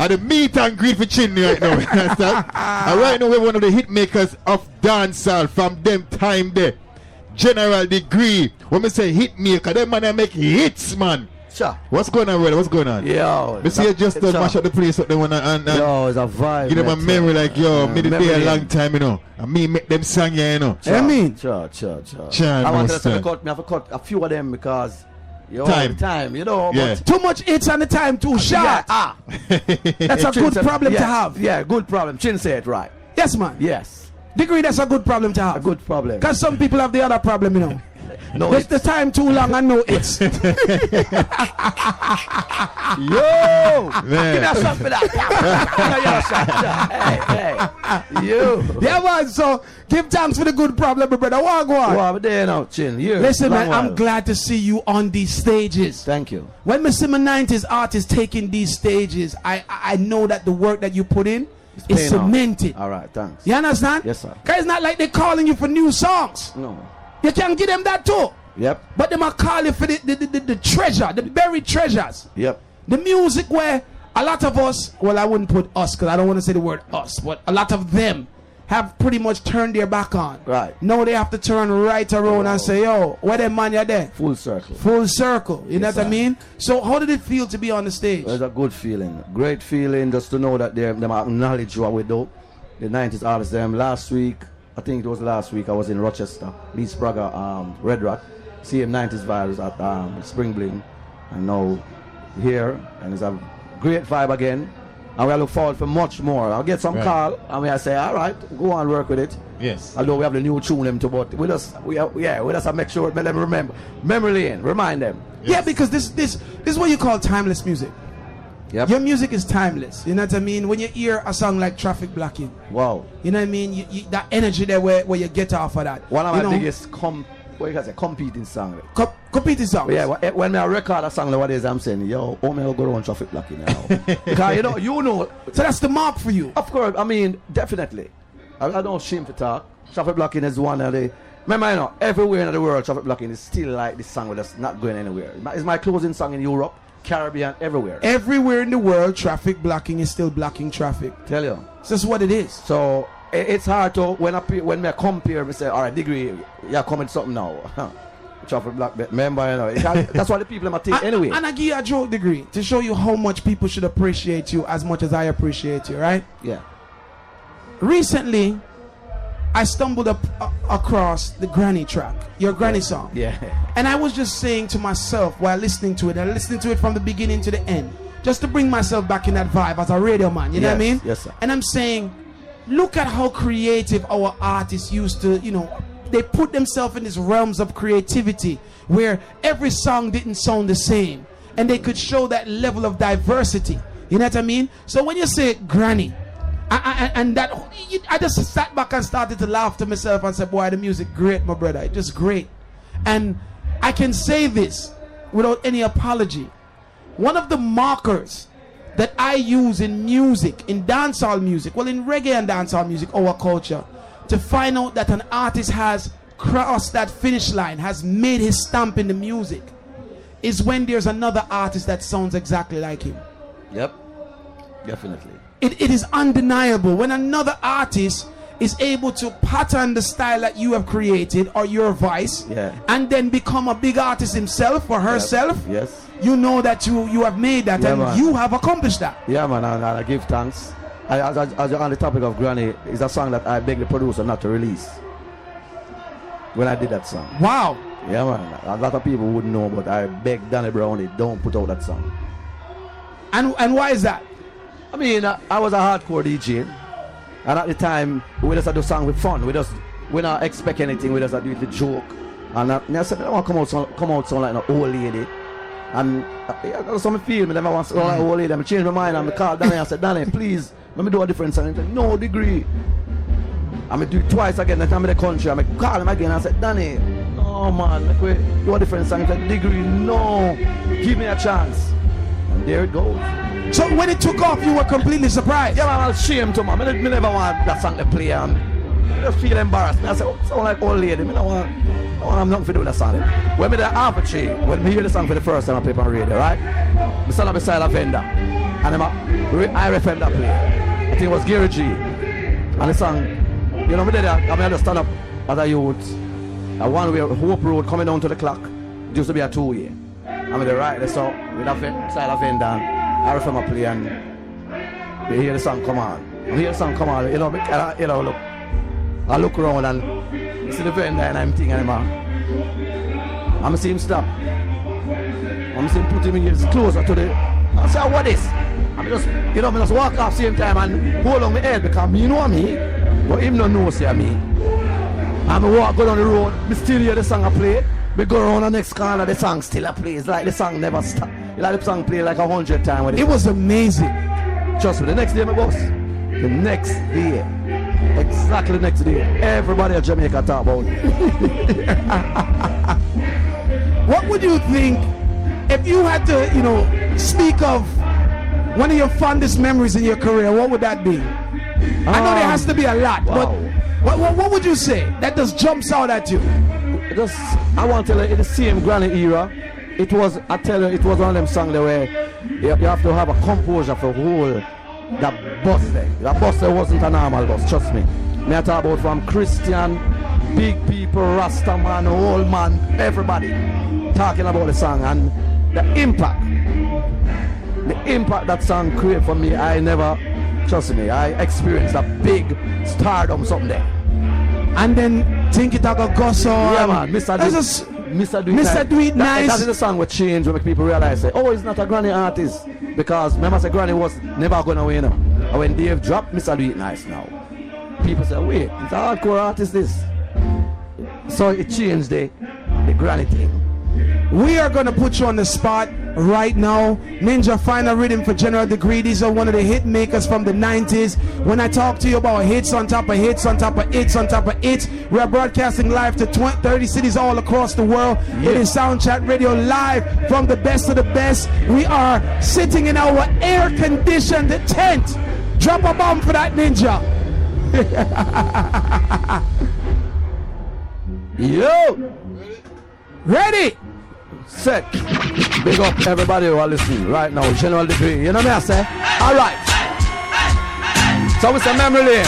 At the meet and greet for Chinny right now. And right now we're one of the hit makers of dancehall from them time there. General Degree. When we say hit maker, them man make hits, man. Sure. What's going on, brother? What's going on? Yo. We see you just mash up the place up there and yo, it's a vibe. give them a memory like, yo, me there a long time, you know. And me make them song here, you know. Sure. I mean? Sure. I want to cut, me have to cut a few of them because time, you know. Yeah. But too much hits and the time too short. That's a good problem to have. Yeah, good problem. Chin said it right. Yes, man. Yes. Degree, that's a good problem to have. A good problem. Because some people have the other problem, you know. No, it's the time too long and no hits. Yo! Man. Give me a shot for that. Hey. You. Yeah, man. So give thanks for the good problem, brother. What go on? Wow, but there now, Chin. You. Listen, man, I'm glad to see you on these stages. Thank you. When we see my 90s artists taking these stages, I know that the work that you put in is cemented. All right, thanks. You understand? Yes, sir. Because it's not like they're calling you for new songs. No. You can give them that too. Yep. But they might call you for the treasure, the buried treasures. Yep. The music where a lot of us, well, I wouldn't put us because I don't want to say the word us, but a lot of them have pretty much turned their back on. Right. Now they have to turn right around and say, yo, where them man, you're there? Full circle. Full circle. You know what I mean? So how did it feel to be on the stage? Well, it's a good feeling. Great feeling just to know that them acknowledge what we do. The 90s artists, them last week, I think it was last week, I was in Rochester, Lee Sprague, Red Rock, CM 90s vibes at Spring Bling, and now here, and it's a great vibe again, and we look forward for much more. I'll get some call, and we say, all right, go on, work with it. Yes. Although we have the new tune them to, but we just make sure let them remember, memory lane, remind them. Yes. Yeah, because this is what you call timeless music. Yep. Your music is timeless. You know what I mean? When you hear a song like Traffic Blocking, wow. You know what I mean? You, that energy there where you get off of that. One of my biggest competing song. Competing songs. Yeah, when I record a song nowadays, I'm saying, yo, how me go around Traffic Blocking now? Because you know. So that's the mark for you. Of course, I mean, definitely. I don't shame to talk. Traffic Blocking is one of the. Remember, you know, everywhere in the world, Traffic Blocking is still like this song that's not going anywhere. It's my closing song in Europe. Caribbean, everywhere. Everywhere in the world, Traffic Blocking is still blocking traffic. Tell you. So that's what it is. So it's hard to when I compare, we say, all right, Degree, you're coming something now. Traffic block, remember, you know, that's what the people are taking anyway. And I give you a joke, Degree, to show you how much people should appreciate you as much as I appreciate you, right? Yeah. Recently, I stumbled across the Granny track, your Granny song. Yeah. And I was just saying to myself while listening to it, and listening to it from the beginning to the end, just to bring myself back in that vibe as a radio man, you know what I mean? Yes, sir. And I'm saying, look at how creative our artists used to, you know, they put themselves in these realms of creativity where every song didn't sound the same. And they could show that level of diversity. You know what I mean? So when you say Granny, I just sat back and started to laugh to myself and said, boy, the music great, my brother. It's just great. And I can say this without any apology. One of the markers that I use in music, in dancehall music, well, in reggae and dancehall music, our culture, to find out that an artist has crossed that finish line, has made his stamp in the music, is when there's another artist that sounds exactly like him. Yep. Definitely. It is undeniable when another artist is able to pattern the style that you have created or your voice, and then become a big artist himself or herself. Yes. You know that you have made that, and man, you have accomplished that. Yeah, man, and I give thanks. As on the topic of Granny, it's a song that I begged the producer not to release when I did that song. Wow. Yeah, man. A lot of people wouldn't know, but I begged Danny Brown, don't put out that song. And why is that? I mean, I was a hardcore DJ, and at the time we just do song with fun. We not expect anything. We just do it with joke. And I said, I want to come out sound like an old lady. And some feel me. Then I want to sound like an old lady. I changed my mind and I called Danny. I said, Danny, please, let me do a different song. He said, no, Degree. I'm gonna do it twice again. That time in the country, I'm gonna call him again. I said, Danny, no man, like we do a different song. He said, Degree, no, give me a chance. And there it goes. So when it took off, you were completely surprised? Yeah, man, I was ashamed to man. I never want that song to play. I just feel embarrassed. I said, oh, sound like old lady. I don't want nothing to do with that song. When I hear the song for the first time, I play on radio, right? I stand up beside a vendor. And I referred that play. I think it was Gary G. And the song, you know, I just stand up as a youth. A one-way Hope Road coming down to the clock. It used to be a 2-way. I'm with the right, the song, with that style of end down. I refer my play and you hear the song come on. You hear the song come on, you know, look. I look around and see the vendor and I'm thinking, I'm see him stop. I'm see him put him closer to the. I say, what is? I just, you know, I just walk off same time and hold on my head because me know me, but him no know see me. And I walk go down the road, me still hear the song I play. We go around the next corner, the song still a play. It's like the song never stop. It's like the song play like 100 times. It was amazing. Trust me, the next day, my boss. The next day. Exactly the next day. Everybody at Jamaica talk about it. What would you think if you had to, you know, speak of one of your fondest memories in your career? What would that be? I know there has to be a lot, wow. but what would you say that just jumps out at you? I want to tell you, in the same granny era, it was, I tell you, it was one of them songs where you have to have a composure for whole that bus there. That bus there wasn't a normal bus, trust me. I talk about from Christian, big people, Rasta man, old man, everybody talking about the song and the impact that song created for me. I never, trust me, I experienced a big stardom someday. And then think it go so yeah man, Mr. Do It Nice. That is the song would change when make people realize say, oh, he's not a granny artist. Because remember say granny was never gonna win. And when Dave dropped Mr. Do It Nice now, people say, wait, he's a hardcore artist this. So it changed the granny thing. We are gonna put you on the spot right now. Ninja, find a rhythm for General Degree. These are one of the hit makers from the 90s. When I talk to you about hits on top of hits on top of hits on top of hits, we are broadcasting live to 30 cities all across the world. Yeah. It is SoundChatRadio live from the best of the best. We are sitting in our air-conditioned tent. Drop a bomb for that, Ninja. Yo! Ready? Set. Big up everybody who are listening right now. General Degree. You know what I say? Alright. So it's a memory lane.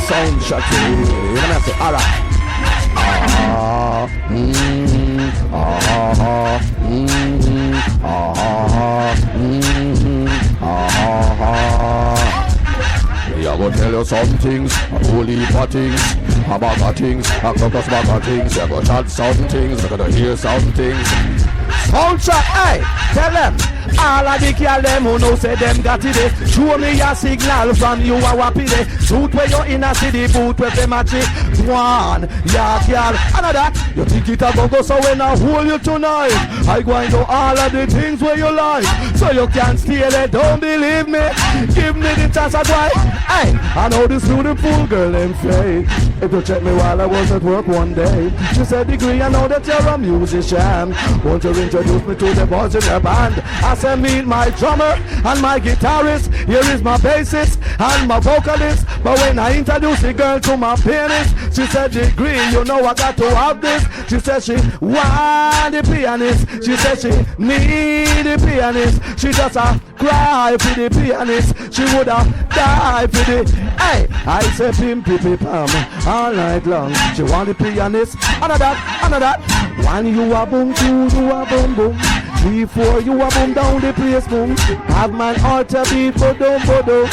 SoundChatRadio. You know what I say? Alright. I will tell you some things, a whole heap of things, a bag of things, a crocus bag of things. You go chat some things, you gotta hear some things. Soundchat, hey, tell them. All of the girl them who know say them got it. Show me a signal from you a wappy day. Suit where you in a city, boot where they match it. One, yeah girl, another. You think it a go so when I hold you tonight, I go and do all of the things where you like. So you can steal it, don't believe me. Give me the chance to try. Hey, I know this beautiful girl named Faye. If you check me while I was at work one day, she said, Degree, I know that you're a musician. Won't you introduce me to the boys in your band? I said, meet my drummer and my guitarist. Here is my bassist and my vocalist. But when I introduced the girl to my pianist, she said, Degree, you know I got to have this. She said she want the pianist. She said she need the pianist. She just cry for the pianist. She would have died for the. Hey, I say pim pim pam all night long. She want the pianist. Another. One you a boom, two you a boom boom. 3, 4 you a boom down the place boom. Have man alter beat bodum.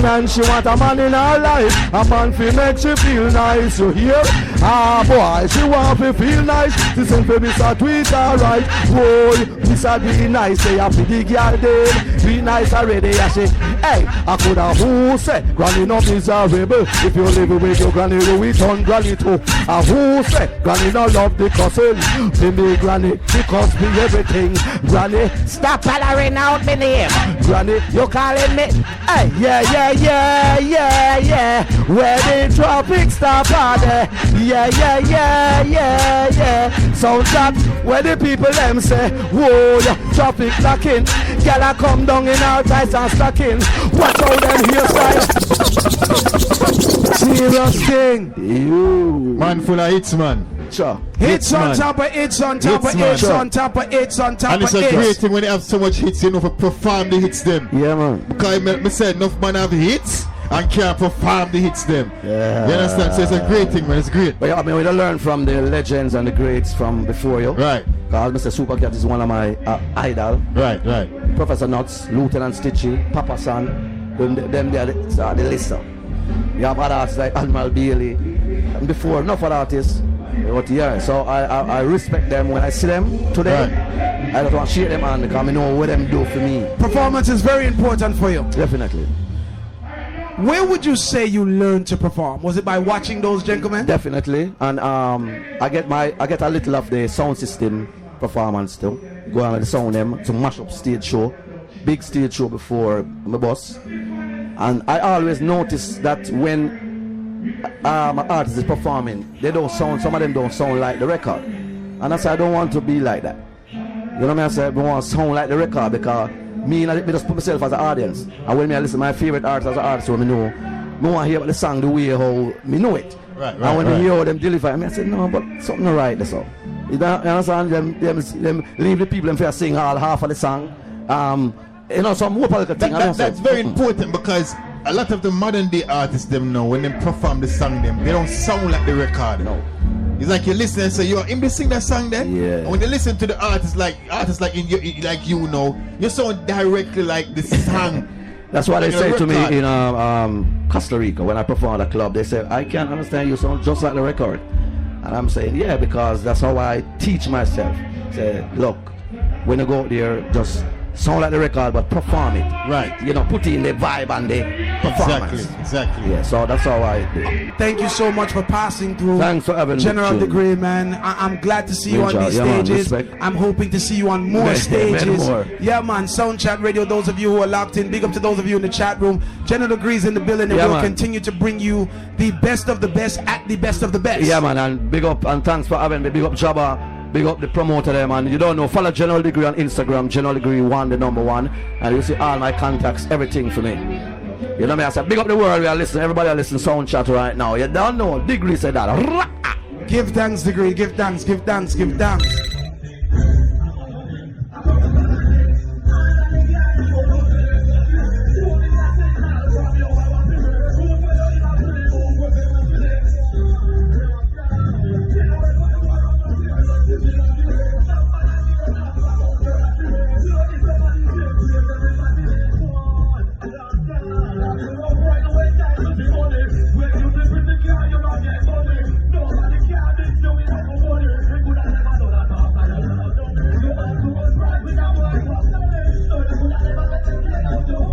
And she want a man in her life, a man fi make she feel nice. You hear? Ah boy, she want to feel nice. She send for Mr. Tweet alright. Boy, Mr. Be nice. Say I fi the girl then be nice already. I say, hey, I coulda who say granny not miserable. If you live with your granny, we turn granny too. Who say granny not love the cousin? Be me granny, because me everything. Granny, stop hollering out me name. Granny, you calling me? Hey, yeah. Where the traffic stop party? Yeah. Soundchat, where the people them say, whoa, traffic locking. Girl, I come down in our ties and stocking. Watch out them hairstyle. Serious thing. Man full of hits, man. Sure. Hits on man. top of hits on top of Hits, man. hits Sure. on top of hits on top And of it's a great hits. thing when they have so much hits, you know, for perform the hits them. Yeah, man. Because me said enough man have hits and can't perform the hits them. Yeah. You understand? So it's a great thing, man. It's great. But yeah, I mean, we learn from the legends and the greats from before you. Right, Because Mr. Supercat is one of my idol. right, right. Professor Nuts, Lieutenant Stitchy, Papa San, them they are the list. You have other artists like Admiral Bailey. And before, enough other artists. But yeah, so I respect them when I see them today. Right. I don't want to shake them hand because I know what them do for me. Performance is very important for you. Definitely. Where would you say you learned to perform? Was it by watching those gentlemen? Definitely. And I get a little of the sound system performance too. Go on with the sound them to mash up stage show. Big stage show before my boss. And I always notice that when an artist is performing, they don't sound, some of them don't sound like the record. And I say I don't want to be like that. You know what I mean? I say I don't want to sound like the record because me just put myself as an audience. And when I listen to my favorite artist as an artist, when I know, I want to hear the song the way how me know it. Right, and when right. I hear them deliver, I say, no, but something not right there, so. You understand? Them leave the people and fair sing all half of the song. You know, some more political thing. That's very important because a lot of the modern day artists them know when they perform the song them, they don't sound like the record. No. It's like you listen and say, you're him to sing that song then? Yeah. And when you listen to the artists like you know, you sound directly like the song. That's what they like say a to me record. in Costa Rica when I perform at a club. They say, I can't understand you sound just like the record. And I'm saying, yeah, because that's how I teach myself. Say, look, when you go out there, just sound like the record, but perform it. Right. You know, put in the vibe and the performance. Exactly. Yeah, so that's how I do. Thank you so much for passing through. Thanks for having me, General Jim. Degree, man. I'm glad to see you on these Yeah, man, stages. respect. I'm hoping to see you on more Many stages. more. Yeah, man. SoundChat Radio, those of you who are locked in, big up to those of you in the chat room. General Degree's in the building, and Yeah, we'll man. continue to bring you the best of the best at the best of the best. Yeah, man, and big up and thanks for having me. Big up Jabba. Big up the promoter there, man. You don't know, follow General Degree on Instagram, General Degree 1, the number 1, and you see all my contacts, everything for me. You know me, I said, big up the world, we are listening, everybody are listening SoundChat right now. You don't know, Degree said that. Give thanks, Degree. Give thanks, give thanks, give thanks. Don't